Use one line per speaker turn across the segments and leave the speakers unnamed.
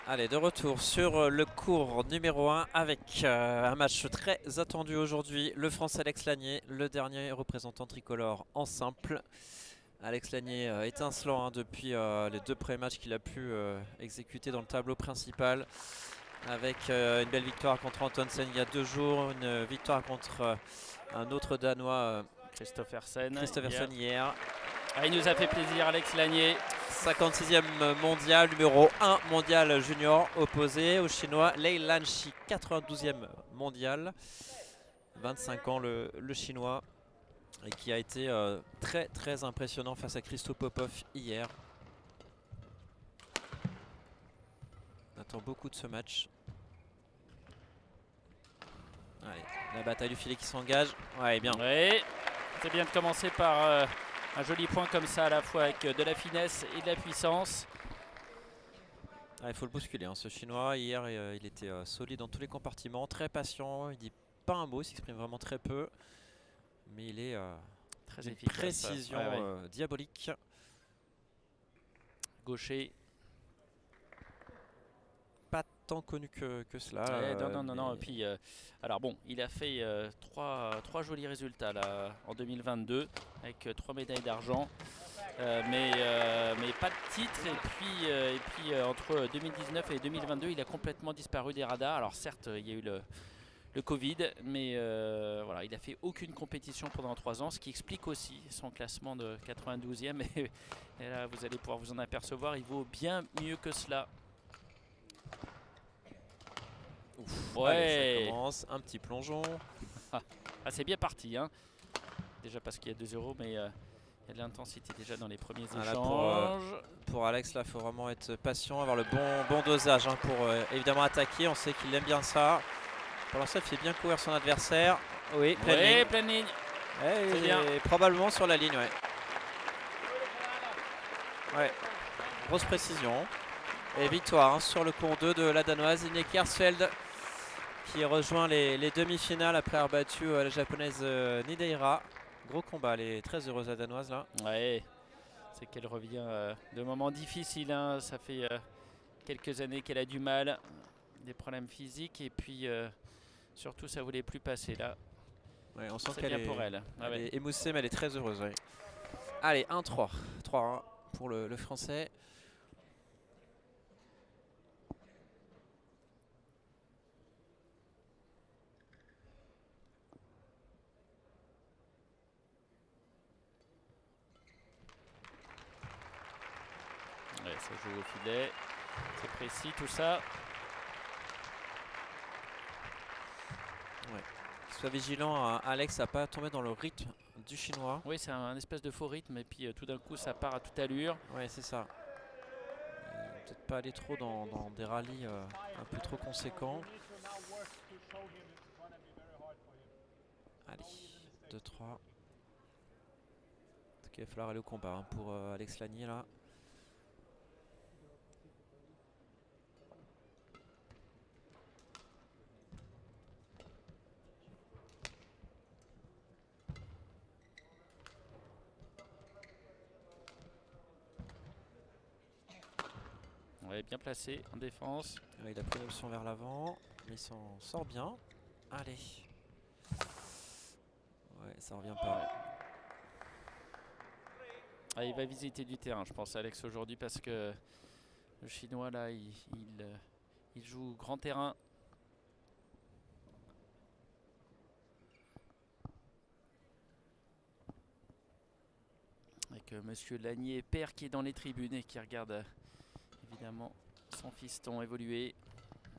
Allez, de retour sur le cours numéro 1 avec un match très attendu aujourd'hui. Le Français Alex Lagné, le dernier représentant tricolore en simple. Alex Lagné étincelant depuis les deux premiers matchs qu'il a pu exécuter dans le tableau principal. Avec une belle victoire contre Antonsen il y a 2 jours, une victoire contre un autre Danois, Christophersen hier.
Ah, il nous a fait plaisir, Alex Lagné.
56e mondial, numéro 1 mondial junior, opposé au chinois Lei Lanshi, 92e mondial. 25 ans le chinois, et qui a été très impressionnant face à Christo Popov hier. On attend beaucoup de ce match. Allez, la bataille du filet qui s'engage. Ouais, bien.
Ouais, c'est bien de commencer par un joli point comme ça, à la fois avec de la finesse et de la puissance.
Ah, il faut le bousculer, hein, ce chinois. Hier, il était solide dans tous les compartiments, très patient. Il dit pas un mot, il s'exprime vraiment très peu. Mais il est
Très
d'une
efficace.
précision diabolique.
Gaucher.
Pas tant connu que cela.
Non. Et puis, alors bon, il a fait trois jolis résultats là, en 2022 avec 3 médailles d'argent. Mais pas de titre. Et puis entre 2019 et 2022, il a complètement disparu des radars. Alors certes, il y a eu le Covid, mais voilà, il n'a fait aucune compétition pendant 3 ans, ce qui explique aussi son classement de 92e. Et là, vous allez pouvoir vous en apercevoir, il vaut bien mieux que cela.
Ouf,
Ouais.
allez, ça commence, un petit plongeon.
Ah, c'est bien parti, hein. Déjà parce qu'il y a 2-0, mais il y a de l'intensité déjà dans les premiers échanges.
Pour Alex, là, il faut vraiment être patient, avoir le bon dosage hein, pour évidemment attaquer. On sait qu'il aime bien ça. Pour l'instant, il fait bien courir son adversaire. Oui, pleine ligne. Ouais,
c'est bien.
Probablement sur la ligne, ouais. Ouais, grosse précision. Et victoire hein, sur le cours 2 de la Danoise, Ine Kersfeld, qui rejoint les demi-finales après avoir battu la japonaise Nideira. Gros combat, elle est très heureuse la Danoise là.
Ouais, c'est qu'elle revient de moments difficiles, hein. Ça fait quelques années qu'elle a du mal, des problèmes physiques, et puis surtout ça voulait plus passer là.
Ouais, on sent
C'est
qu'elle
bien pour elle.
Elle est émoussée, mais elle est très heureuse. Ouais. Allez, 1-3. 3-1 pour le Français.
Ouais, ça joue au filet. C'est précis tout ça.
Ouais. Sois vigilant, Alex, à pas tomber dans le rythme du chinois.
Oui, c'est un espèce de faux rythme, et puis tout d'un coup ça part à toute allure.
Ouais, c'est ça. Peut-être pas aller trop dans des rallyes un peu trop conséquents. Allez, 2-3. En tout cas, il va falloir aller au combat hein, pour Alex Lagné là.
Ouais, bien placé en défense.
Il a pris l'option vers l'avant, mais il s'en sort bien. Allez. Ouais, ça revient pas.
Ah, il va visiter du terrain, je pense, Alex, aujourd'hui, parce que le chinois là, il joue grand terrain. Avec monsieur Lagné, père, qui est dans les tribunes et qui regarde évidemment son fiston évoluer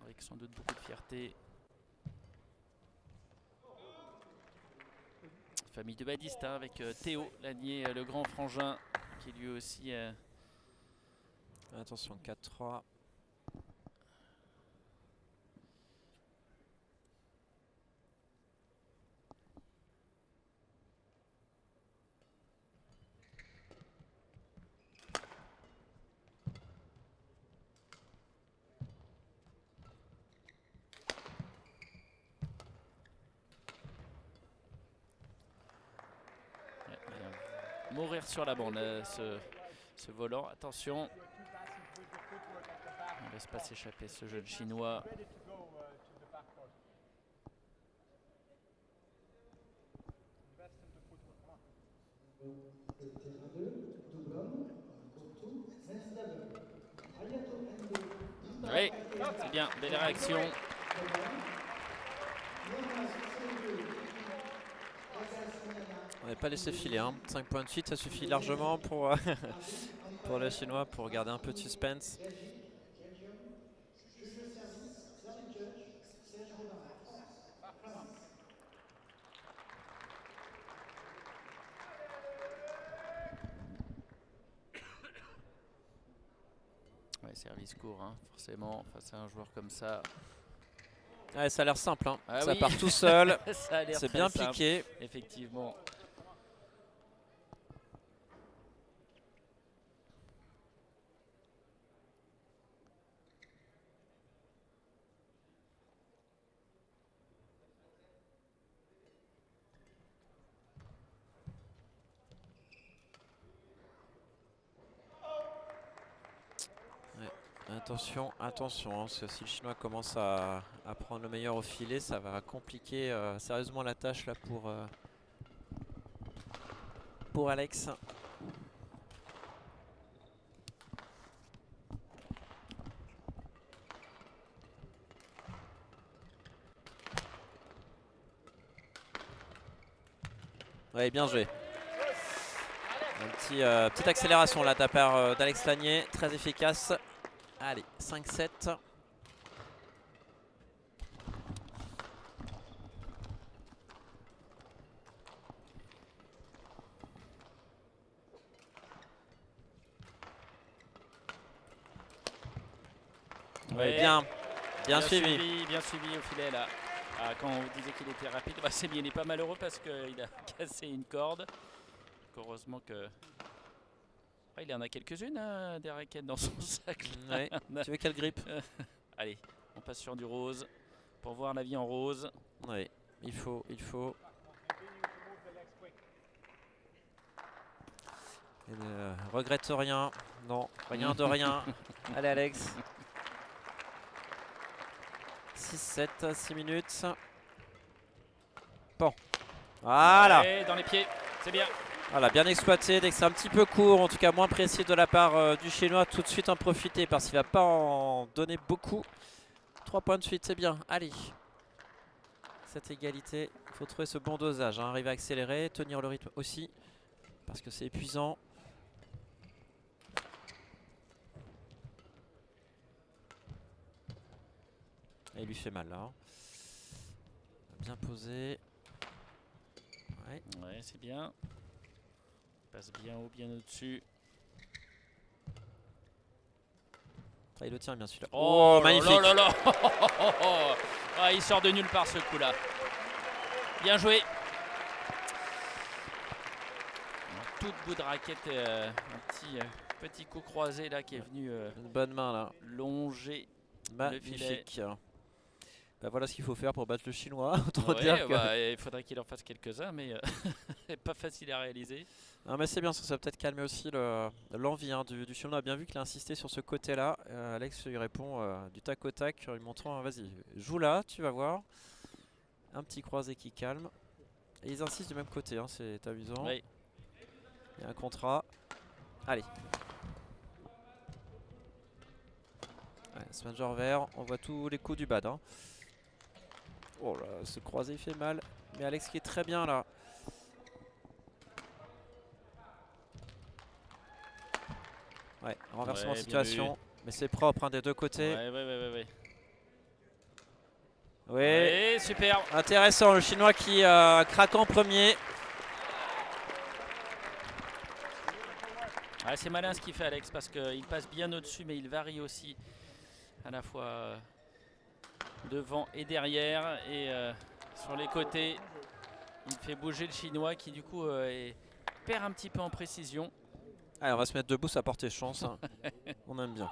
avec sans doute beaucoup de fierté. Famille de badistes hein, avec Théo Lagné, le grand frangin, qui lui aussi...
Attention, 4-3.
Mourir sur la bande ce volant, attention. laisse pas s'échapper ce jeune chinois. Oui, c'est bien, belle réaction.
On n'est pas laissé filer, hein. 5 points de suite, ça suffit largement pour, pour les Chinois, pour garder un peu de suspense.
Ouais, service court, hein, forcément, face à un joueur comme ça.
Ouais, ça a l'air simple, hein.
Ah
Ça
oui.
part tout seul,
Ça a l'air
c'est
très
bien
simple,
piqué.
effectivement.
Attention, attention, hein, parce que si le Chinois commence à prendre le meilleur au filet, ça va compliquer sérieusement la tâche là pour Alex. Ouais, bien joué. Petite accélération là de la part d'Alex Lanier, très efficace. Allez, 5-7.
Ouais,
bien suivi.
Bien suivi au filet là. Ah, quand on vous disait qu'il était rapide, bah, c'est bien, il est pas malheureux parce qu'il a cassé une corde. Heureusement que... Ah, il en a quelques-unes, hein, des raquettes dans son sac.
Ouais. Tu veux quelle grippe?
Allez, on passe sur du rose pour voir la vie en rose.
Oui, il faut. Il ne regrette rien. Non, rien de rien. Allez Alex. 6-7, 6 minutes. Bon. Voilà.
Ouais, dans les pieds, c'est bien.
Voilà, bien exploité. Dès que c'est un petit peu court, en tout cas moins précis de la part du Chinois, tout de suite en profiter parce qu'il ne va pas en donner beaucoup. 3 points de suite, c'est bien. Allez. Cette égalité, il faut trouver ce bon dosage. Hein. Arriver à accélérer, tenir le rythme aussi. Parce que c'est épuisant. Et il lui fait mal là. Hein. Bien posé. Ouais,
ouais, c'est bien. Passe bien haut, bien au-dessus.
Ah, il le tient bien celui-là.
Oh,
magnifique.
Là, là, là. Ah, il sort de nulle part ce coup-là. Bien joué. En toute bout de raquette, un petit coup croisé là qui est venu
une bonne main là.
Longer
magnifique. Bah, voilà ce qu'il faut faire pour battre le Chinois.
Ouais, dire que... il faudrait qu'il en fasse quelques-uns, mais pas facile à réaliser.
Non, mais c'est bien, ça va peut-être calmer aussi l'envie du Chinois. On a bien vu qu'il a insisté sur ce côté-là. Alex lui répond du tac au tac, lui montrant vas-y, joue là, tu vas voir. Un petit croisé qui calme. Et ils insistent du même côté, hein, c'est amusant.
Oui.
Il y a un contrat. Allez. Ouais, Smanger vert, on voit tous les coups du bad. Hein. Oh là, ce croisé fait mal. Mais Alex qui est très bien là. Ouais, renversement de situation. Mais c'est propre hein, des deux côtés.
Ouais.
Oui,
ouais, super.
Intéressant, le Chinois qui craque en premier.
Ouais, c'est malin ce qu'il fait Alex parce qu'il passe bien au-dessus mais il varie aussi à la fois devant et derrière et sur les côtés. Il fait bouger le Chinois qui du coup perd un petit peu en précision.
Allez, on va se mettre debout, ça porte chance. Hein. On aime bien.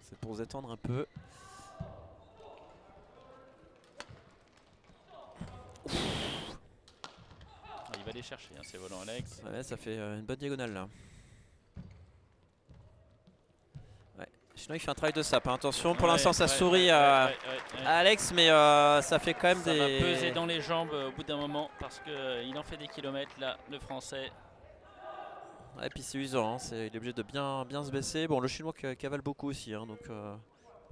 C'est pour se détendre un peu.
Il va aller chercher hein, ces volants Alex.
Ouais, ça fait une bonne diagonale là. Chinois il fait un travail de sape, hein. Attention, pour
Ouais,
l'instant ça
ouais,
sourit
ouais,
à
ouais, ouais.
Alex, mais ça fait quand même
Ça va
des...
peser dans les jambes au bout d'un moment parce qu'il en fait des kilomètres là, le français.
Ouais, et puis c'est usant, hein. Il est obligé de bien se baisser. Bon, le chinois cavale beaucoup aussi, hein, donc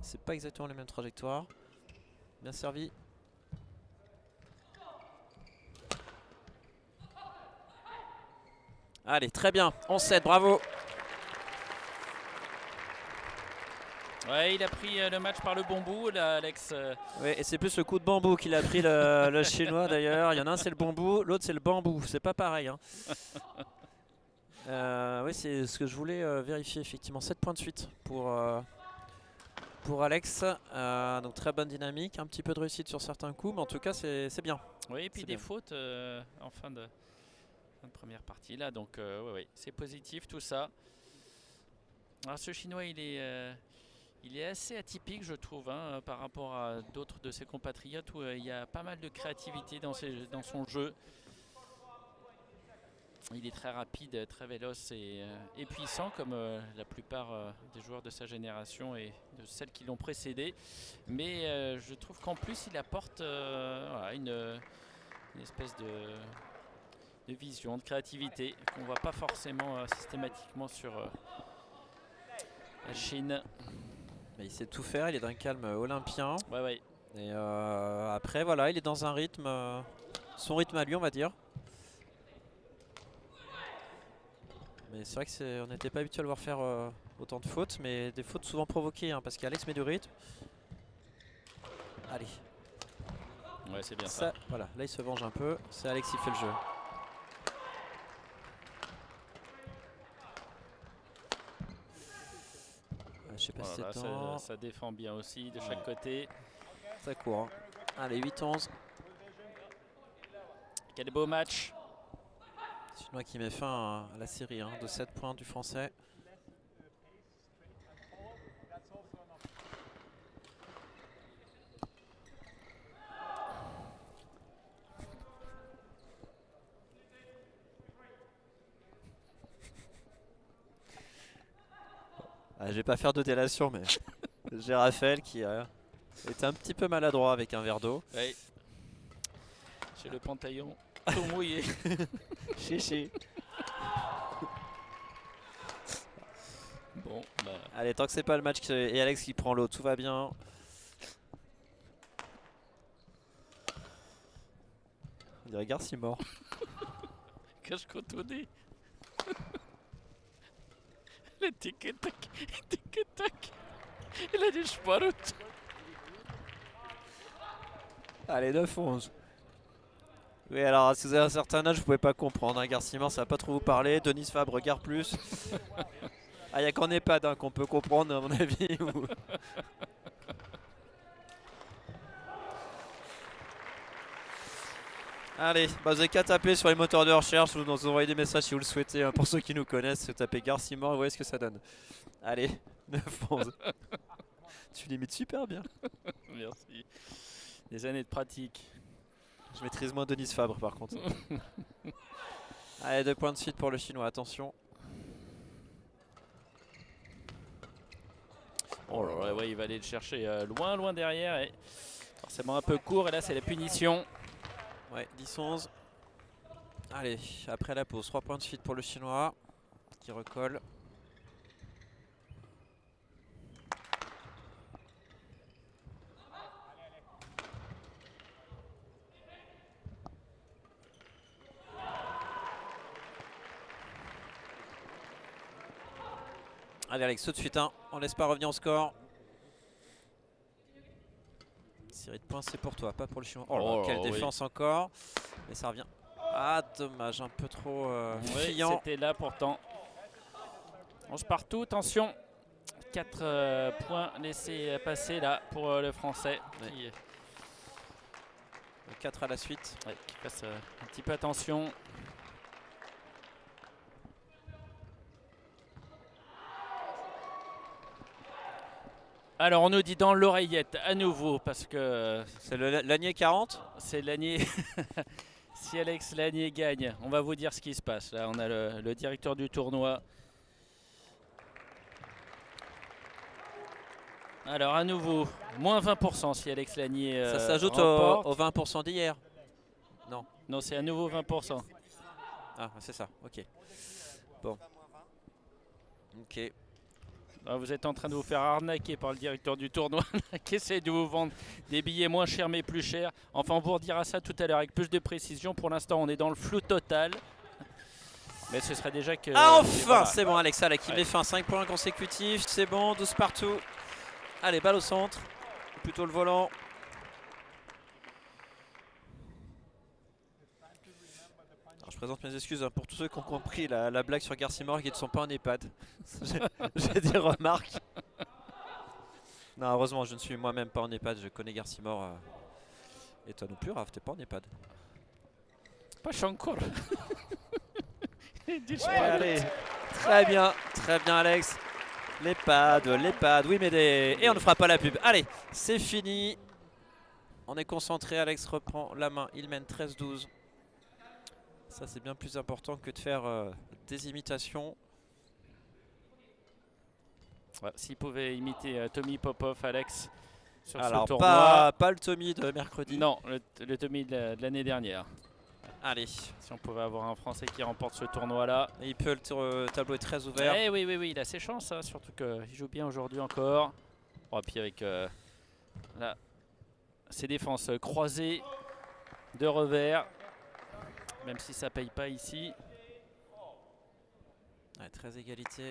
c'est pas exactement les mêmes trajectoires. Bien servi. Allez, très bien, 11-7, bravo.
Ouais, il a pris le match par le bon bout là, Alex.
Oui, et c'est plus le coup de bambou qu'il a pris le chinois d'ailleurs. Il y en a un c'est le bambou, l'autre c'est le bambou, c'est pas pareil, hein. Oui, c'est ce que je voulais vérifier effectivement. 7 points de suite pour Alex. Donc très bonne dynamique, un petit peu de réussite sur certains coups, mais en tout cas c'est bien.
Oui, et puis
C'est
des
bien.
fautes en fin de première partie là, donc ouais, c'est positif tout ça. Alors ce chinois il est assez atypique je trouve, hein, par rapport à d'autres de ses compatriotes où il y a pas mal de créativité dans son jeu. Il est très rapide, très véloce et puissant comme la plupart des joueurs de sa génération et de celles qui l'ont précédé. Mais je trouve qu'en plus il apporte voilà, une espèce de vision, de créativité qu'on ne voit pas forcément systématiquement sur la Chine.
Mais il sait tout faire, il est d'un calme olympien.
Ouais, ouais.
Et après voilà, il est dans un rythme, son rythme à lui on va dire. Mais c'est vrai que on n'était pas habitué à le voir faire autant de fautes, mais des fautes souvent provoquées, hein, parce qu'Alex met du rythme. Allez.
Ouais, c'est bien ça.
Voilà, là il se venge un peu, c'est Alex qui fait le jeu. Je sais pas si
Voilà,
c'est temps.
ça défend bien aussi de chaque côté.
Ça court, hein. Allez, 8-11.
Quel beau match.
Chinois qui met fin à la série, hein, de 7 points du français. Je vais pas faire de délation, mais j'ai Raphaël qui était un petit peu maladroit avec un verre d'eau.
Ouais. J'ai le pantalon tout mouillé.
Chichi.
Bon, bah.
Allez, tant que c'est pas le match et Alex qui prend l'eau, tout va bien. On dirait Garcia mort.
Cache cotonné. Le tic-tac, tic-tac. Il a dit Sparut.
Allez, 9-11. Oui, alors si vous avez un certain âge, vous pouvez pas comprendre, hein. Garcia mort, ça va pas trop vous parler. Denis Fabre regarde plus. Ah, il n'y a qu'en EHPAD, hein, qu'on peut comprendre, à mon avis. Allez, bah vous avez qu'à taper sur les moteurs de recherche, vous nous envoyez des messages si vous le souhaitez, hein. Pour ceux qui nous connaissent, tapez Garcia mort et vous voyez ce que ça donne. Allez, 9-11. Tu l'imites super bien.
Merci. Des années de pratique.
Je maîtrise moins Denis Fabre par contre. Allez, 2 points de suite pour le chinois, attention.
Oh là là, ouais, il va aller le chercher loin derrière. Et forcément un peu court et là c'est la punition.
Ouais, 10-11. Allez, après la pause, 3 points de suite pour le chinois qui recolle. Allez Alex, tout de suite, hein. On laisse pas revenir au score. Série de points, c'est pour toi, pas pour le chinois. Oh, là, quelle défense encore. Mais ça revient. Ah, dommage, un peu trop fiant.
C'était là pourtant. On se partout, attention. 4 points laissés passer là pour le français.
Ouais.
Qui,
4 à la suite.
ouais, qui fasse un petit peu attention. Alors on nous dit dans l'oreillette à nouveau parce que
C'est le Lanier 40.
c'est Lanier. Si Alex Lanier gagne, on va vous dire ce qui se passe. Là on a le directeur du tournoi. Alors à nouveau, moins 20% si Alex Lanier
Ça s'ajoute
remporte.
au 20% d'hier.
Non, c'est à nouveau 20%.
Ah, c'est ça, ok. Bon. Ok.
Ah, vous êtes en train de vous faire arnaquer par le directeur du tournoi qui essaie de vous vendre des billets moins chers mais plus chers. Enfin, on vous redira ça tout à l'heure avec plus de précision. Pour l'instant, on est dans le flou total. Mais ce serait déjà que...
Ah, enfin,
voilà.
c'est bon, Alexa là, qui
Ouais.
met fin. 5 points consécutifs, c'est bon, 12 partout. Allez, balle au centre. Plutôt le volant. Alors, je présente mes excuses hein, pour tous ceux qui ont compris la blague sur Garcimore qui ne sont pas en EHPAD. J'ai des remarques. Non, heureusement, je ne suis moi-même pas en EHPAD. Je connais Garcimore. Et toi non plus, Raph, t'es pas en EHPAD.
Pas encore.
Ouais, allez, très bien, Alex. L'EHPAD, oui, mais et on ne fera pas la pub. Allez, c'est fini. On est concentré, Alex reprend la main. Il mène 13-12. Ça, c'est bien plus important que de faire des imitations.
Ouais, s'il pouvait imiter Tommy Popov, Alex, sur
Alors,
ce tournoi.
pas le Tommy de mercredi.
Non, le Tommy de l'année dernière.
Allez.
Si on pouvait avoir un Français qui remporte ce tournoi-là.
Et il peut, le tableau est très ouvert.
Eh oui, il a ses chances, hein, surtout qu'il joue bien aujourd'hui encore. Oh, puis avec là, ses défenses croisées de revers, même si ça paye pas ici.
Ouais, très égalité.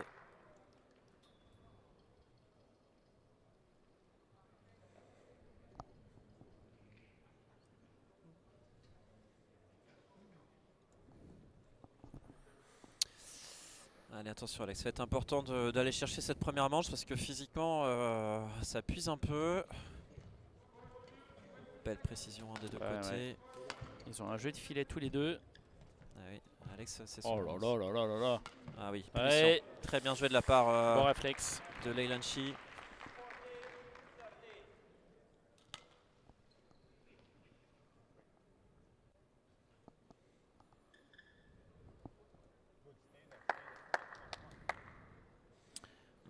Allez, attention Alex, ça va être important d'aller chercher cette première manche parce que physiquement ça puise un peu. Belle précision des deux côtés.
Ouais. Ils ont un jeu de filet tous les deux.
Ah oui, Alex c'est son...
Oh là là là là là là.
Ah oui,
Ouais.
très bien joué de la part
Bon réflexe
de Leyland Shi.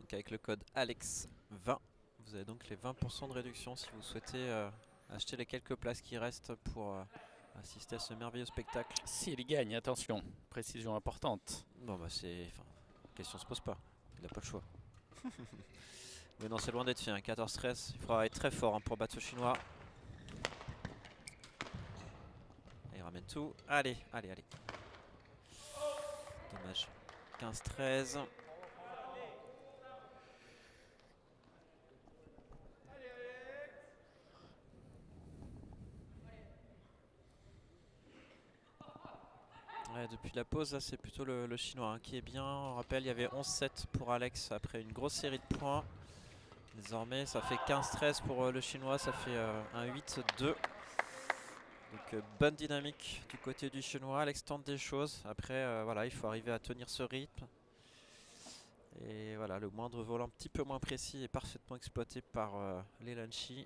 Donc avec le code ALEX20, vous avez donc les 20% de réduction si vous souhaitez acheter les quelques places qui restent pour assister à ce merveilleux spectacle.
s'il gagne, attention, précision importante.
Bon bah c'est... Enfin, la question se pose pas, il n'a pas le choix. Mais non, c'est loin d'être fait, hein. 14-13, il faudra être très fort hein, pour battre ce chinois. Et il ramène tout. Allez. Dommage. 15-13. Ouais, depuis la pause, là c'est plutôt le chinois hein, qui est bien. On rappelle, il y avait 11-7 pour Alex après une grosse série de points. Désormais, ça fait 15-13 pour le chinois, ça fait un 8-2. Donc bonne dynamique du côté du chinois. Alex tente des choses. Après, voilà, il faut arriver à tenir ce rythme. Et voilà, le moindre vol un petit peu moins précis est parfaitement exploité par Leyland Shi.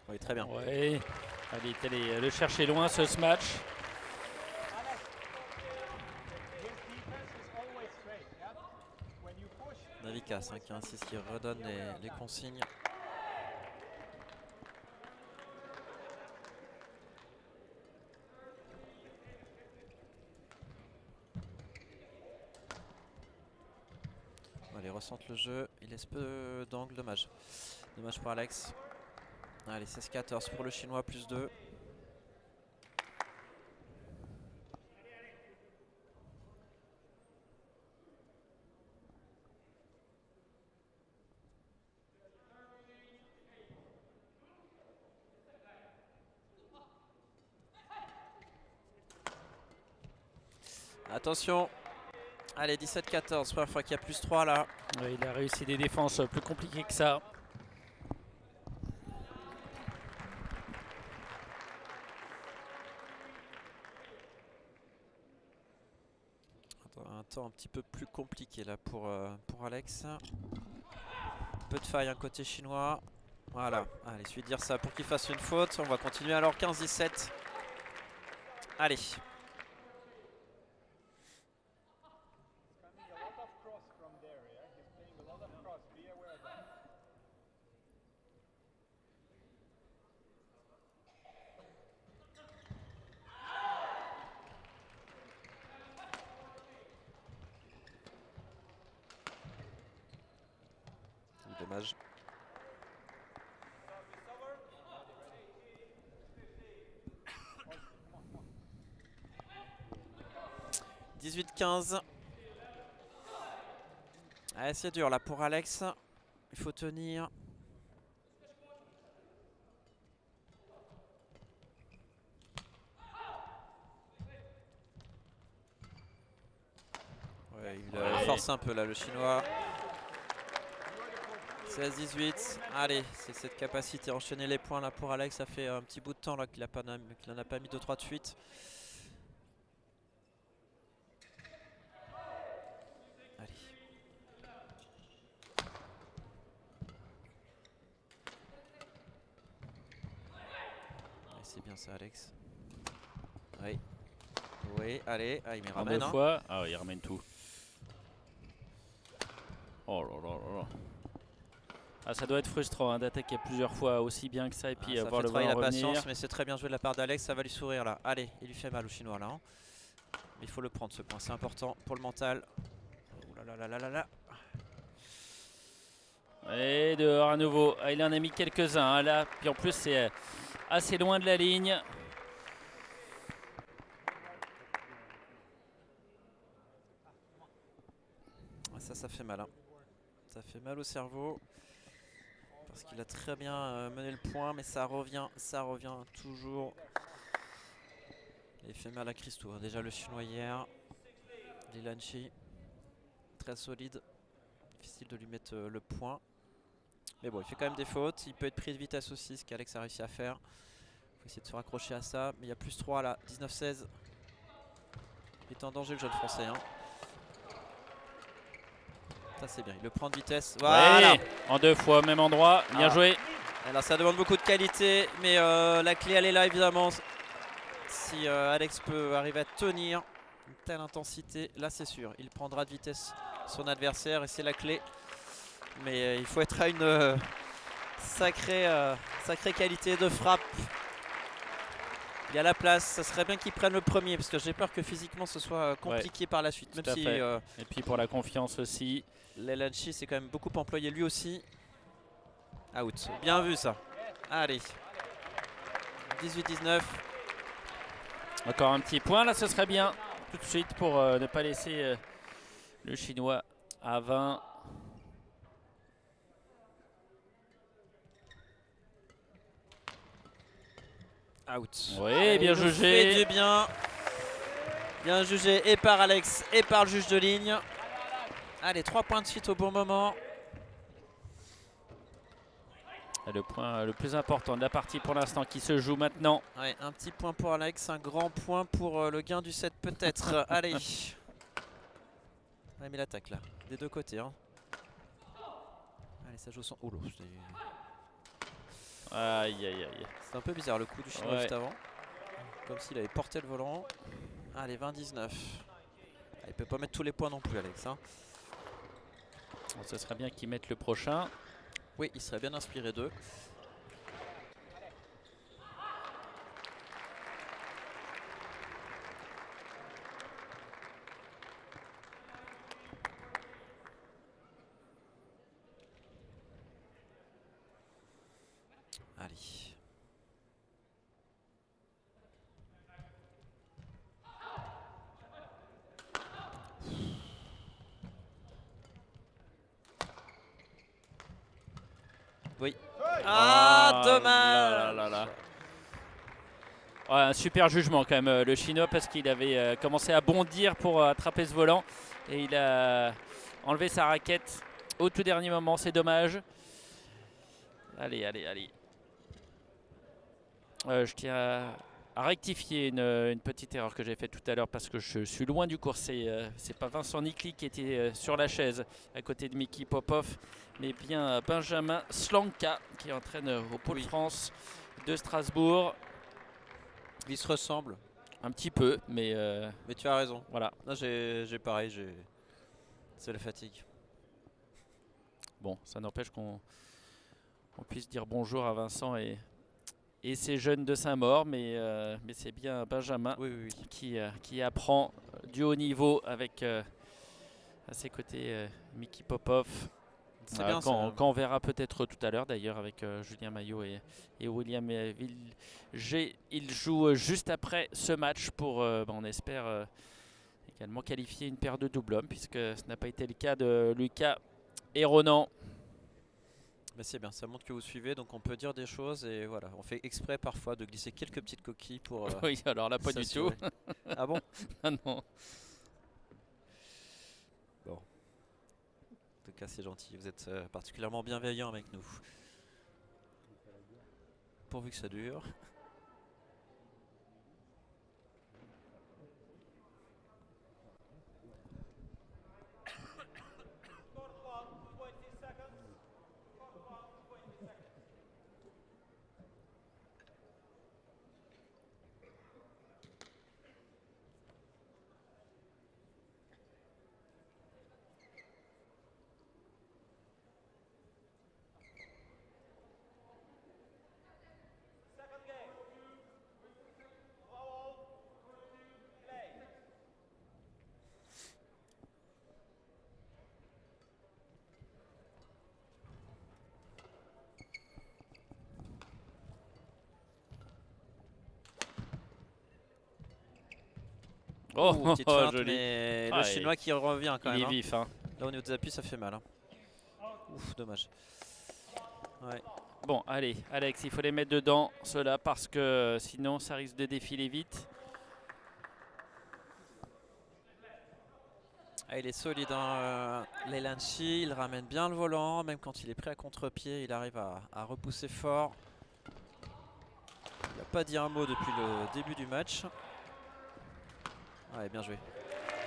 Oui, très bien.
Ouais. Allez, il est allé le chercher loin ce match.
Navikas hein, qui insiste, qui redonne les consignes. Allez, ressente le jeu, il laisse peu d'angle, dommage. Dommage pour Alex. Allez, 16-14 pour le chinois, plus 2. Attention. Allez, 17-14, première fois qu'il y a plus 3 là.
Ouais, il a réussi des défenses plus compliquées que ça.
Un temps un petit peu plus compliqué là pour Alex. Peu de faille, un côté chinois. Voilà, allez, il suffit de dire ça pour qu'il fasse une faute. On va continuer alors, 15-17. Allez. dommage. « 18-15 ». Ah, c'est dur là pour Alex. Il faut tenir. Ouais, il force un peu là le chinois. 16-18. Allez, c'est cette capacité à enchaîner les points là pour Alex. Ça fait un petit bout de temps là qu'il n'en a pas mis 2-3 de suite. Allez. C'est bien ça, Alex. Oui. Oui, allez. Ah, il me ramène.
Deux fois. Ah oui, il ramène tout. Oh là là là là. Ah, ça doit être frustrant hein, d'attaquer plusieurs fois aussi bien que ça et puis
ça
voir
fait
le
travailler
ballon
la
revenir.
patience, mais c'est très bien joué de la part d'Alex. Ça va lui sourire là. Allez, il lui fait mal au chinois là. Hein. Mais il faut le prendre ce point. C'est important pour le mental. Oh là là là là là.
Et dehors à nouveau. Ah, il en a mis quelques-uns hein, là. Puis en plus, c'est assez loin de la ligne.
Ça fait mal. Hein. Ça fait mal au cerveau. Parce qu'il a très bien mené le point, mais ça revient toujours. Il fait mal à Christo. Hein. Déjà le chinois hier. Lilanchi. Très solide. Difficile de lui mettre le point. Mais bon, il fait quand même des fautes. Il peut être pris de vitesse aussi, ce qu'Alex a réussi à faire. Il faut essayer de se raccrocher à ça. Mais il y a plus 3 là. 19-16. Il est en danger le jeune français. Hein. Ça c'est bien, il le prend de vitesse. Voilà.
Ouais, en 2 fois, même endroit. Bien joué.
Alors ça demande beaucoup de qualité, mais la clé elle est là évidemment. Si Alex peut arriver à tenir une telle intensité, là c'est sûr, il prendra de vitesse son adversaire et c'est la clé. Mais il faut être à une sacrée qualité de frappe. Il y a la place, ça serait bien qu'il prenne le premier parce que j'ai peur que physiquement ce soit compliqué par la suite. Même si,
et puis pour la confiance aussi.
Lilanchi s'est quand même beaucoup employé lui aussi. Out. Bien vu ça. Allez. 18-19.
Encore un petit point là, ce serait bien. Tout de suite pour ne pas laisser le chinois à 20.
Out.
Oui, bien jugé.
Fait du bien. Bien jugé et par Alex et par le juge de ligne. Allez, 3 points de suite au bon moment.
Le point le plus important de la partie pour l'instant qui se joue maintenant.
Ouais, un petit point pour Alex, un grand point pour le gain du set peut-être. Allez. Ouais, mais l'attaque là, des deux côtés. Hein. Allez, ça joue son... Oh là,
aïe aïe aïe.
c'est un peu bizarre le coup du chinois juste avant. Comme s'il avait porté le volant. Allez, 20-19. Il peut pas mettre tous les points non plus, Alex. Hein.
Bon, ce serait bien qu'il mette le prochain.
Oui, il serait bien inspiré d'eux. Allez. Oui. Ah, dommage.
Ouais, un super jugement quand même le chinois parce qu'il avait commencé à bondir pour attraper ce volant et il a enlevé sa raquette au tout dernier moment, c'est dommage. Allez, allez, allez. Je tiens à rectifier une petite erreur que j'ai faite tout à l'heure parce que je suis loin du cours. C'est pas Vincent Nicli qui était sur la chaise à côté de Mickey Popov, mais bien Benjamin Slanka qui entraîne au Pôle France de Strasbourg.
Ils se ressemblent.
Un petit peu, mais
tu as raison.
Voilà.
Là, j'ai pareil, c'est la fatigue.
Bon, ça n'empêche qu'on puisse dire bonjour à Vincent et ces jeunes de Saint-Maur, mais c'est bien Benjamin qui apprend du haut niveau avec à ses côtés Mickey Popov.
C'est bien ça.
Quand on verra peut-être tout à l'heure d'ailleurs avec Julien Maillot et William Vilger. Ils jouent juste après ce match pour, on espère, également qualifier une paire de double hommes, puisque ce n'a pas été le cas de Lucas et Ronan.
Mais c'est bien, ça montre que vous suivez, donc on peut dire des choses et voilà, on fait exprès parfois de glisser quelques petites coquilles pour
Oui, alors là pas du tout.
Ah bon?
Ah non.
Bon. En tout cas, c'est gentil, vous êtes particulièrement bienveillant avec nous. Pourvu que ça dure.
Oh,
Petite feinte,
joli.
mais
Ah,
le chinois qui revient quand
Il
même.
est vif. Hein.
Là au niveau des appuis ça fait mal. Ouf, dommage. Ouais.
Bon, allez, Alex, il faut les mettre dedans, ceux-là, parce que sinon ça risque de défiler vite.
Ah, il est solide, hein, Lelanchi, il ramène bien le volant, même quand il est pris à contre-pied, il arrive à repousser fort. Il n'a pas dit un mot depuis le début du match. Ouais, bien joué.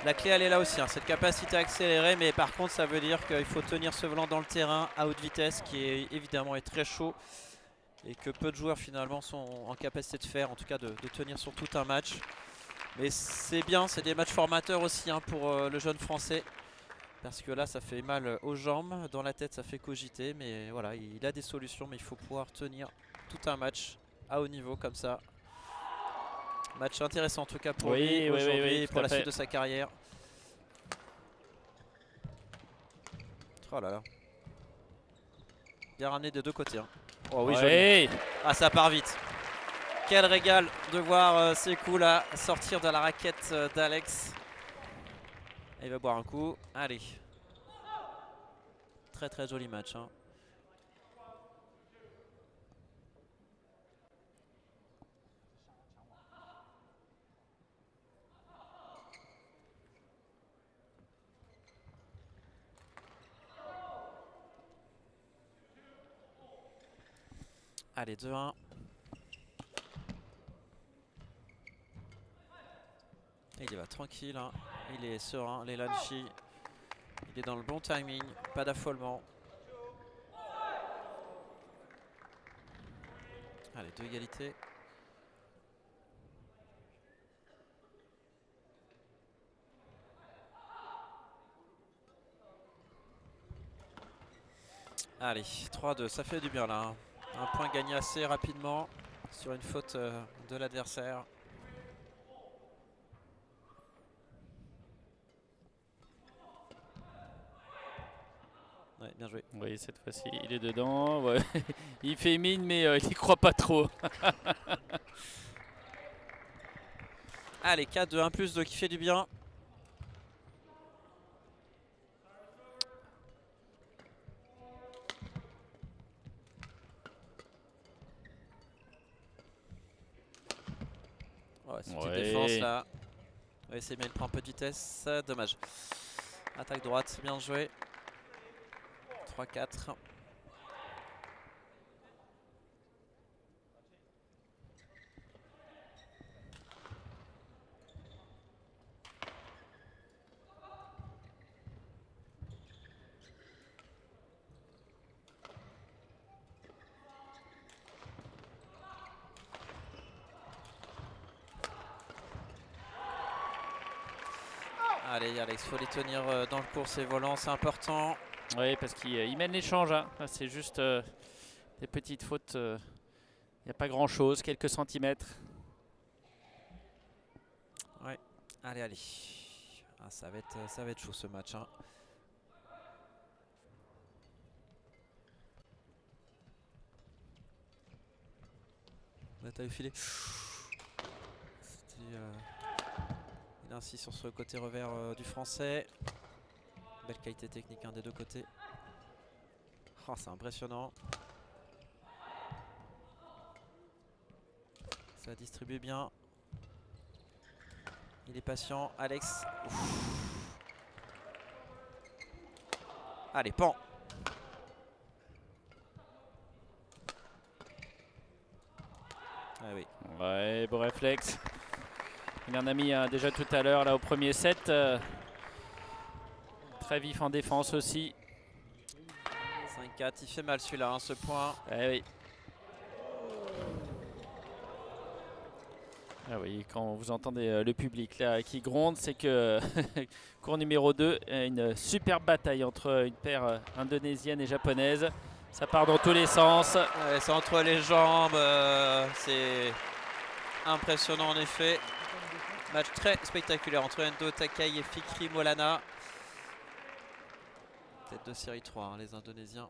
La clé elle est là aussi, hein, cette capacité à accélérer, mais par contre ça veut dire qu'il faut tenir ce volant dans le terrain à haute vitesse qui est évidemment est très chaud et que peu de joueurs finalement sont en capacité de faire, en tout cas de tenir sur tout un match. Mais c'est bien, c'est des matchs formateurs aussi, hein, pour le jeune français, parce que là ça fait mal aux jambes, dans la tête ça fait cogiter, mais voilà, il a des solutions, mais il faut pouvoir tenir tout un match à haut niveau comme ça. Match intéressant en tout cas pour lui aujourd'hui et pour la suite de sa carrière. Oh là là. Bien ramené des deux côtés. Hein. Oh oui, joli. Ah, ça part vite. Quel régal de voir ces coups là sortir de la raquette d'Alex. Il va boire un coup. Allez. Très très joli match. Hein. Allez, 2-1. Il y va tranquille, hein. Il est serein, Lelanchi. Il est dans le bon timing, pas d'affolement. Allez, 2 égalités. Allez, 3-2, ça fait du bien là. Hein. Un point gagné assez rapidement sur une faute de l'adversaire. Ouais, bien joué.
Oui, cette fois-ci, il est dedans. Ouais. Il fait mine, mais il n'y croit pas trop.
Allez, 4-2, 1 plus 2 qui fait du bien. Ouais, c'est une petite défense là. Oui, c'est bien, il prend un peu de vitesse. Dommage. Attaque droite, bien joué. 3-4. Allez Alex, faut les tenir dans le cours ces volants, c'est important.
Oui, parce qu'il mène l'échange. Hein. C'est juste des petites fautes. Il n'y a pas grand chose, quelques centimètres.
Ouais, allez, allez. Ah, ça va être chaud ce match. Hein. Bataille au filet. Il insiste sur ce côté revers du français. Belle qualité technique des deux côtés. Oh, c'est impressionnant. Ça distribue bien. Il est patient. Alex. Ouf. Allez, pan. Ah oui.
Ouais, beau réflexe. Il en a mis déjà tout à l'heure là au premier set. Très vif en défense aussi.
5-4, il fait mal celui-là, ce point.
Eh oui. Ah oui, quand vous entendez le public là qui gronde, c'est que cours numéro 2, une superbe bataille entre une paire indonésienne et japonaise. Ça part dans tous les sens.
Ouais, c'est entre les jambes, c'est impressionnant en effet. Match très spectaculaire entre Endo Takai et Fikri Maulana. Tête de série 3, les Indonésiens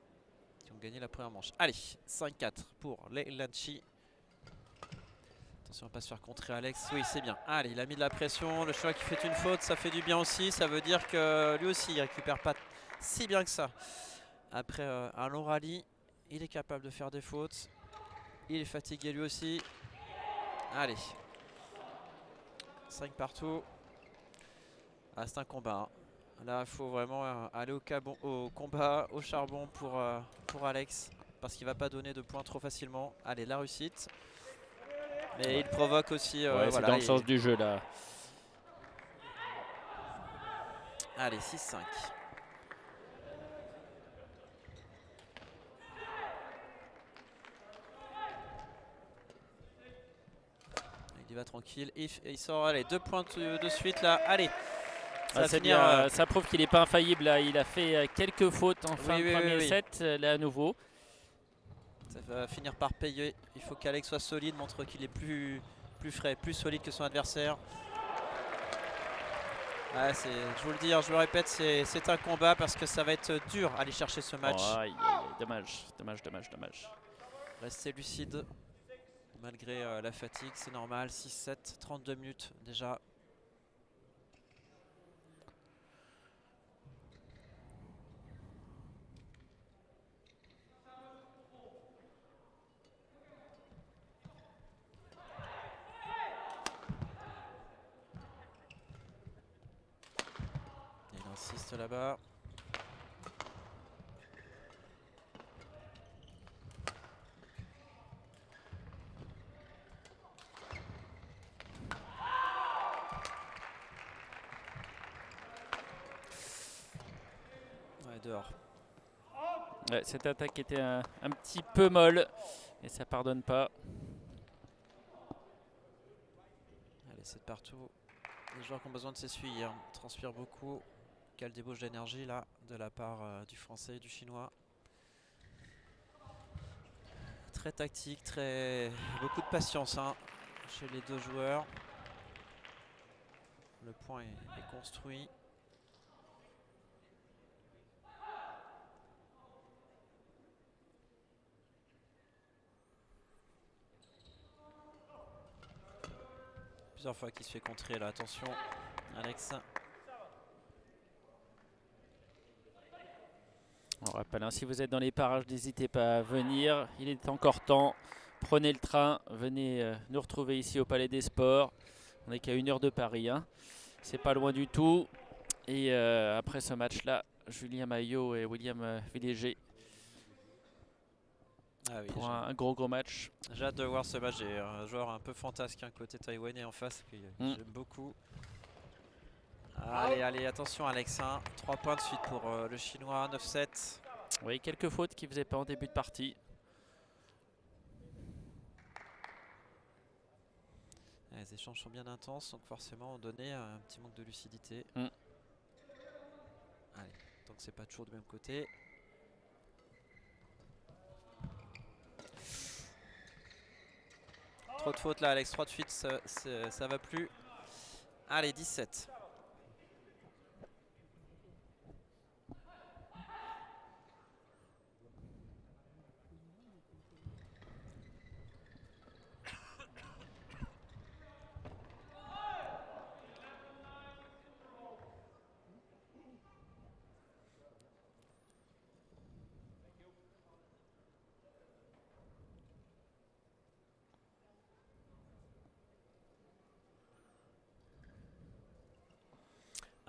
qui ont gagné la première manche. Allez, 5-4 pour les Lanchi. Attention à ne pas se faire contrer Alex. Oui, c'est bien. Allez, il a mis de la pression. Le choix qui fait une faute, ça fait du bien aussi. Ça veut dire que lui aussi, il récupère pas si bien que ça. Après un long rallye, il est capable de faire des fautes. Il est fatigué lui aussi. Allez. 5 partout. Ah, c'est un combat. Là, il faut vraiment aller au combat, au charbon pour Alex. Parce qu'il ne va pas donner de points trop facilement. Allez, la réussite. Mais il provoque aussi.
Ouais, c'est
voilà,
dans le sens du jeu là.
Allez, 6-5. Il va tranquille. Il sort, allez, 2 points de suite là. Allez.
Ah, c'est bien, ça prouve qu'il n'est pas infaillible là. Il a fait quelques fautes en fin de premier set. Là à nouveau.
Ça va finir par payer. Il faut qu'Alex soit solide, montre qu'il est plus frais, plus solide que son adversaire. Ouais, je vous le dis, je vous le répète, c'est un combat parce que ça va être dur à aller chercher ce match.
Oh, dommage, dommage.
Restez lucide malgré la fatigue, c'est normal. 6-7, 32 minutes déjà. Il insiste là-bas. Ouais, dehors.
Ouais, cette attaque était un petit peu molle et ça pardonne pas.
Allez, c'est partout. Les joueurs qui ont besoin de s'essuyer, transpirent beaucoup. Quelle débauche d'énergie là de la part du français et du chinois. Très tactique, beaucoup de patience chez les deux joueurs. Le point est construit. Plusieurs fois qu'il se fait contrer là, attention Alex.
On rappelle, si vous êtes dans les parages, n'hésitez pas à venir. Il est encore temps. Prenez le train, venez nous retrouver ici au Palais des Sports. On n'est qu'à 1 heure de Paris. C'est pas loin du tout. Et après ce match-là, Julien Maillot et William Villéger pour un gros match.
J'ai hâte de voir ce match. J'ai un joueur un peu fantasque, côté taïwanais en face que j'aime beaucoup. Allez, attention Alex. 3 points de suite pour le chinois, 9-7.
Oui, quelques fautes qu'il ne faisait pas en début de partie.
Les échanges sont bien intenses, donc forcément on donnait un petit manque de lucidité. Allez, donc c'est pas toujours du même côté. Trop de fautes là Alex, 3 de suite, ça va plus. Allez, 17.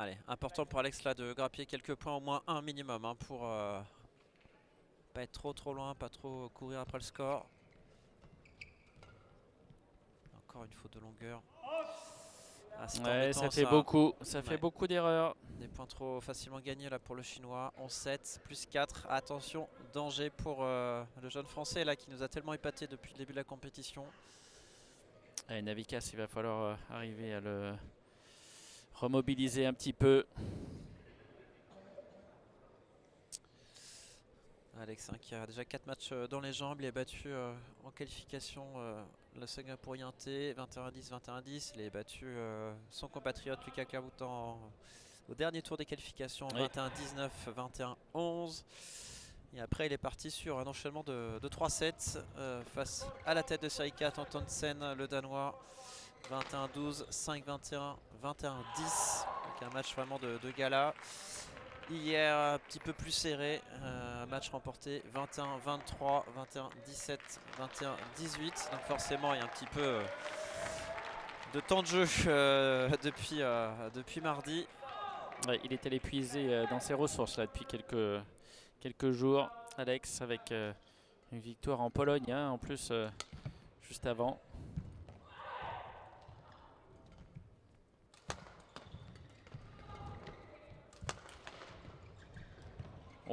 Allez, important pour Alex là de grappiller quelques points, au moins un minimum, hein, pour pas être trop loin, pas trop courir après le score. Encore une faute de longueur. Ah,
ouais, ça fait beaucoup, ça fait beaucoup d'erreurs.
Des points trop facilement gagnés là pour le Chinois. 11-7, plus 4. Attention, danger pour le jeune Français là qui nous a tellement épaté depuis le début de la compétition.
Allez, Navikas, il va falloir arriver à le remobiliser un petit peu.
Alex hein, qui a déjà 4 matchs dans les jambes. Il est battu en qualification le Singapourien T, 21-10, 21-10. Il est battu son compatriote Lucas Clavoutan au dernier tour des qualifications, 21-19, 21-11. Et après, il est parti sur un enchaînement de 3-7 face à la tête de série 4, Antonsen, le Danois. 21-12, 5-21, 21-10. Donc un match vraiment de gala. Hier, un petit peu plus serré, match remporté 21-23, 21-17, 21-18. Donc forcément, il y a un petit peu de temps de jeu depuis mardi.
Ouais, il est allé puiser dans ses ressources là, depuis quelques jours. Alex avec une victoire en Pologne hein, en plus juste avant.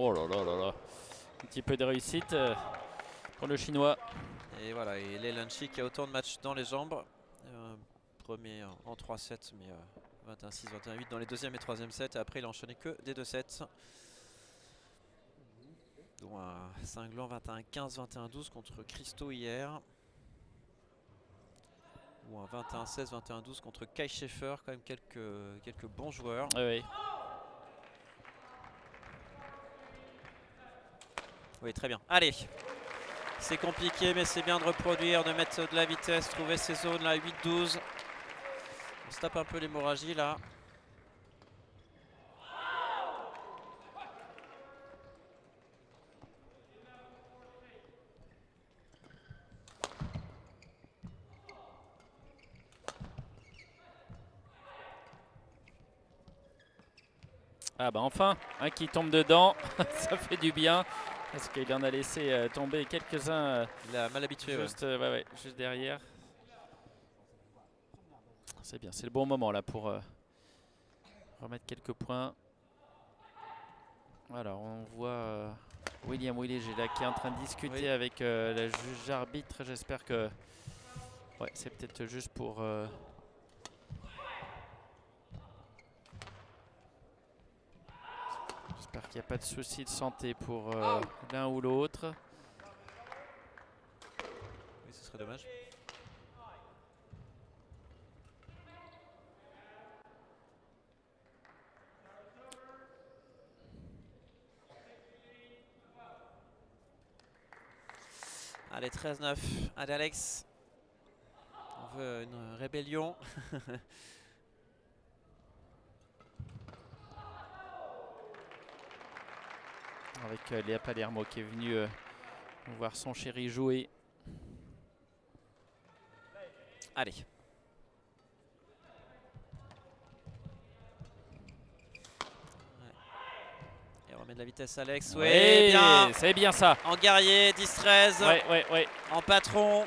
Oh là là là là. Un petit peu de réussite pour le Chinois.
Et voilà, et Lei Lanchi qui a autant de matchs dans les jambes. Premier en 3-7, mais 21-6, 21-8 dans les deuxième et troisième sets. Et après, il a enchaîné que des 2 sets. Dont un cinglant 21-15, 21-12 contre Christo hier. Ou un 21-16, 21-12 contre Kai Schaeffer. Quand même quelques bons joueurs.
Oui.
Oui, très bien. Allez, c'est compliqué, mais c'est bien de reproduire, de mettre de la vitesse, trouver ces zones là, 8-12. On se tape un peu l'hémorragie là.
Ah bah enfin, un qui tombe dedans, ça fait du bien. Parce qu'il en a laissé tomber quelques-uns.
Il a mal habitué.
Juste, ouais, juste derrière. C'est bien, c'est le bon moment là pour remettre quelques points. Alors on voit William Willig là qui est en train de discuter avec la juge arbitre. J'espère que ouais, c'est peut-être juste pour j'espère qu'il n'y a pas de souci de santé pour l'un ou l'autre.
Oui, ce serait dommage. Allez, 13-9. Allez, Alex. On veut une rébellion.
Avec Léa Palermo qui est venue voir son chéri jouer.
Allez. Et on remet de la vitesse, Alex.
Oui, bien. C'est bien ça.
En guerrier, 10-13.
Ouais.
En patron.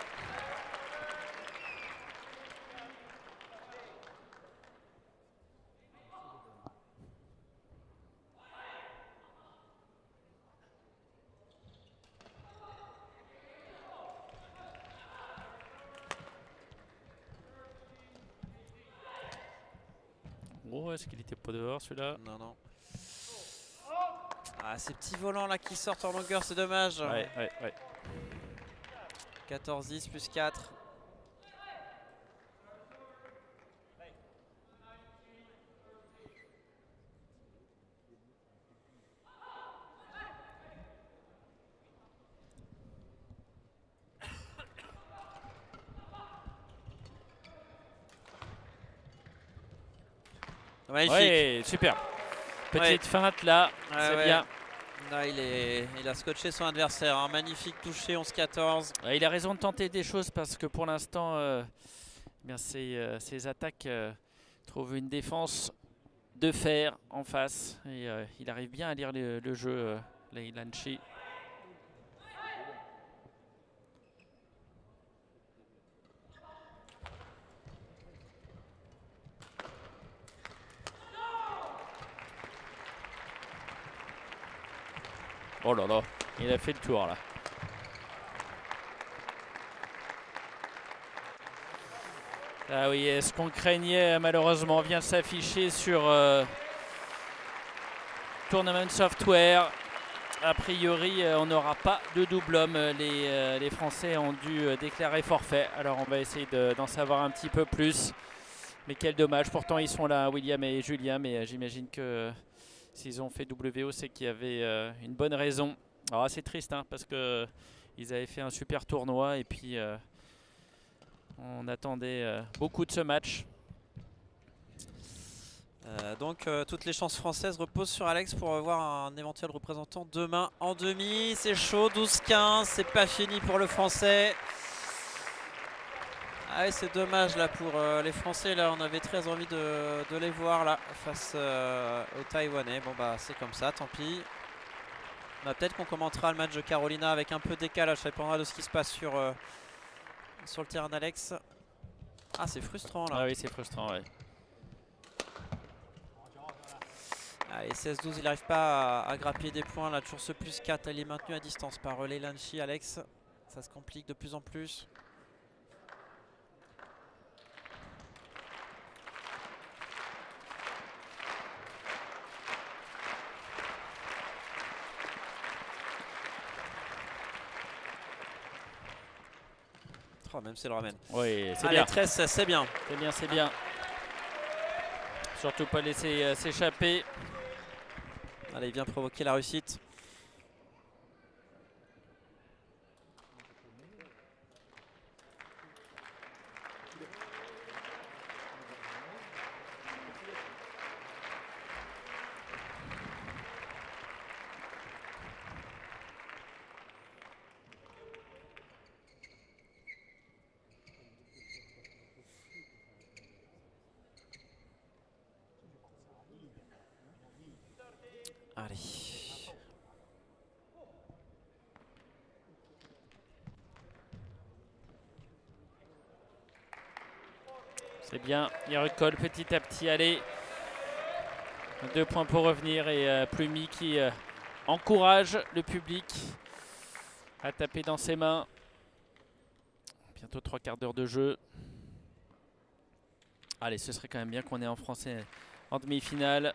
Oh, est-ce qu'il était pas dehors celui-là?
Non. Ah, ces petits volants là qui sortent en longueur, c'est dommage.
Ouais.
14-10 plus 4. Magnifique.
Ouais, super. Petite feinte là, c'est bien.
Là, il a scotché son adversaire. Un magnifique touché, 11-14.
Ouais, il a raison de tenter des choses parce que pour l'instant, ses attaques trouvent une défense de fer en face. Et il arrive bien à lire le jeu, Leilanchi. Oh là là, il a fait le tour là. Ah oui, ce qu'on craignait malheureusement vient de s'afficher sur Tournament Software. A priori, on n'aura pas de double homme. Les Français ont dû déclarer forfait. Alors on va essayer d'en savoir un petit peu plus. Mais quel dommage. Pourtant ils sont là, William et Julien. Mais j'imagine que s'ils ont fait WO, c'est qu'il y avait une bonne raison. Alors c'est triste hein, parce qu'ils avaient fait un super tournoi. Et puis on attendait beaucoup de ce match.
Donc toutes les chances françaises reposent sur Alex pour voir un éventuel représentant demain en demi. C'est chaud, 12-15, c'est pas fini pour le français. Ah ouais, c'est dommage là pour les Français. Là, on avait très envie de les voir là face aux Taïwanais. Bon bah c'est comme ça, tant pis. Bah, peut-être qu'on commentera le match de Carolina avec un peu de décalage. Ça dépendra de ce qui se passe sur le terrain d'Alex. Ah c'est frustrant là.
Ah oui c'est frustrant ouais.
Allez, 16-12, il n'arrive pas à grappiller des points. Là, toujours ce plus 4. Il est maintenu à distance par Leilanchi, Alex. Ça se complique de plus en plus. Oh, même c'est le ramène.
Oui, c'est
Allez,
bien.
13, c'est bien.
C'est bien, c'est bien. Surtout pas laisser s'échapper.
Allez, il vient provoquer la réussite. Allez.
C'est bien, il recolle petit à petit. Allez, 2 points pour revenir et Plumi qui encourage le public à taper dans ses mains. Bientôt 3 quarts d'heure de jeu. Allez, ce serait quand même bien qu'on ait en français en demi-finale.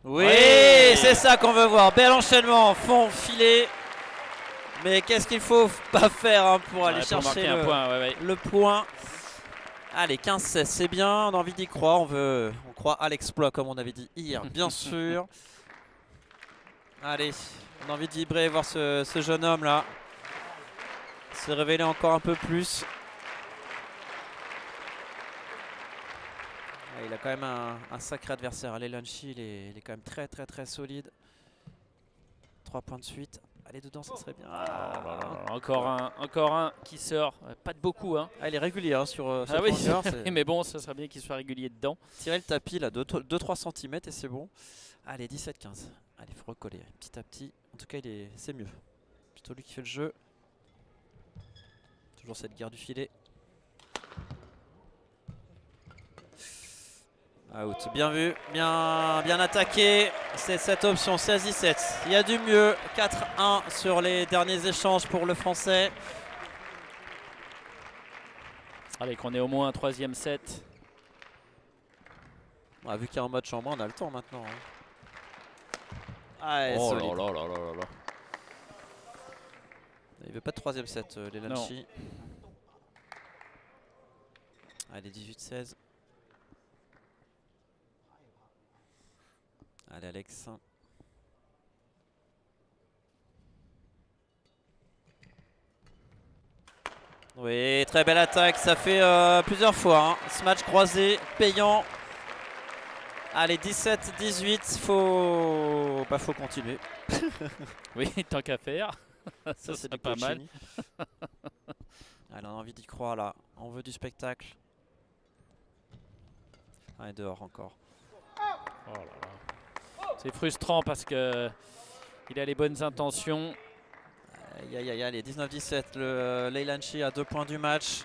Oui, c'est ça qu'on veut voir. Bel enchaînement, fond, filet. Mais qu'est-ce qu'il faut pas faire hein, pour aller chercher
un point,
le point. Allez, 15-16, c'est bien. On a envie d'y croire. On croit à l'exploit, comme on avait dit hier, bien sûr. Allez, on a envie de vibrer, voir ce jeune homme là se révéler encore un peu plus. Il a quand même un sacré adversaire. Leilanchi, il est quand même très solide. 3 points de suite. Allez dedans, ça serait bien.
Encore un qui sort. Pas de beaucoup. Hein.
Ah, il est régulier hein, sur ce
oui. Mais bon, ça serait bien qu'il soit régulier dedans.
Tirer le tapis là, 2-3 cm et c'est bon. Allez, 17-15. Allez, il faut recoller petit à petit. En tout cas, c'est mieux. Plutôt lui qui fait le jeu. Toujours cette guerre du filet. Out, bien vu, bien attaqué. C'est cette option 16-17. Il y a du mieux. 4-1 sur les derniers échanges pour le français.
Allez, qu'on ait au moins un 3e set.
Vu qu'il y a un match en moins, on a le temps maintenant. Hein. Ah,
oh
solide.
là.
Il veut pas de 3e set, Leilanchi. Allez, 18-16. Allez Alex. Oui, très belle attaque, ça fait plusieurs fois. Hein. Ce match croisé, payant. Allez, 17-18, faut continuer.
Oui, tant qu'à faire.
Ça c'est
serait
du
pas mal.
coaching. Allez, on a envie d'y croire là. On veut du spectacle. Ah, et dehors encore.
Oh là là. C'est frustrant parce que il a les bonnes intentions.
Aïe aïe aïe, allez, 19-17. Le Leylanchi à 2 points du match.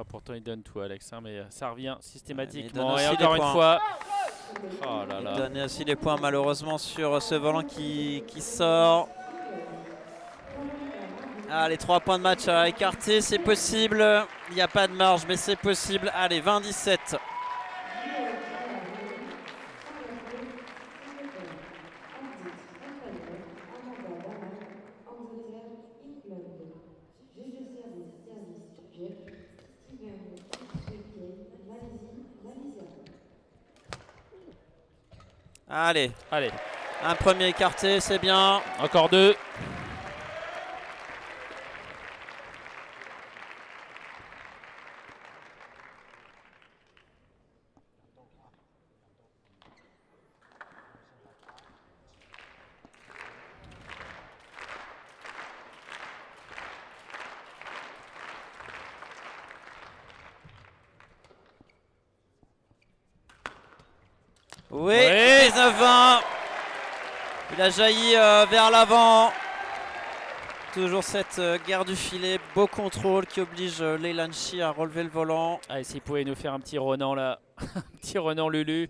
Ah, pourtant il donne tout Alex, hein, mais ça revient
il
systématiquement.
donne
Et
aussi
encore
les
une
points.
fois. Oh là
Il
là.
donne aussi les points malheureusement sur ce volant qui sort. Ah, les 3 points de match à écarter, c'est possible. Il n'y a pas de marge, mais c'est possible. Allez, 20-17. Allez,
Allez,
un premier écarté, c'est bien.
encore 2.
Oui,
Oui.
19-20. Il a jailli vers l'avant. Toujours cette guerre du filet, beau contrôle qui oblige Leylanchi à relever le volant.
Allez, s'il pouvait nous faire un petit Renan là. Un petit Renan Lulu.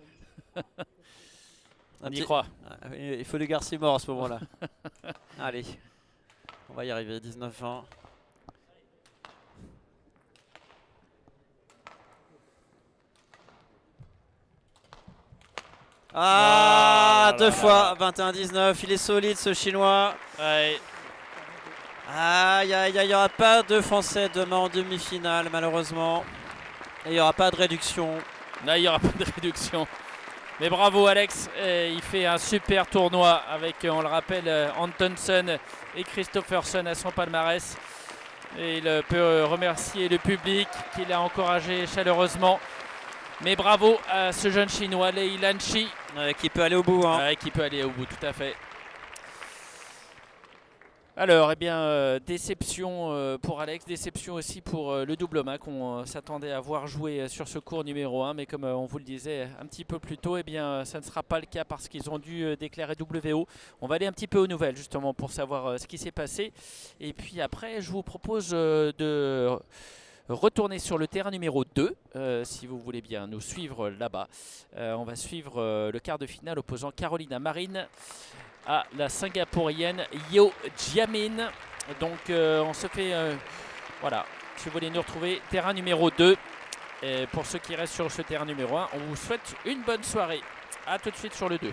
On y croit.
Ah, oui, il faut du Garcia mort à ce moment-là. Allez, on va y arriver, 19-20. Ah,
Oh
deux
là
fois,
là.
21-19, il est solide ce chinois.
Ouais.
Aïe, aïe, aïe, il n'y aura pas de Français demain en demi-finale malheureusement. Et il n'y aura pas de réduction.
Là, il n'y aura pas de réduction. Mais bravo Alex, il fait un super tournoi avec, on le rappelle, Antonsen et Christopherson à son palmarès. Et il peut remercier le public qui l'a encouragé chaleureusement. Mais bravo à ce jeune chinois, Leylanchi,
Qui peut aller au bout. Hein.
qui peut aller au bout, tout à fait. Alors, eh bien, déception pour Alex, déception aussi pour le double main qu'on s'attendait à voir jouer sur ce cours numéro 1. Mais comme on vous le disait un petit peu plus tôt, eh bien, ça ne sera pas le cas parce qu'ils ont dû déclarer WO. On va aller un petit peu aux nouvelles justement pour savoir ce qui s'est passé. Et puis après, je vous propose de retourner sur le terrain numéro 2, si vous voulez bien nous suivre là-bas. On va suivre le quart de finale opposant Carolina Marin à la Singapourienne Yeoh Jiamin. Donc on se fait, voilà, si vous voulez nous retrouver, terrain numéro 2. Et pour ceux qui restent sur ce terrain numéro 1, on vous souhaite une bonne soirée. A tout de suite sur le 2.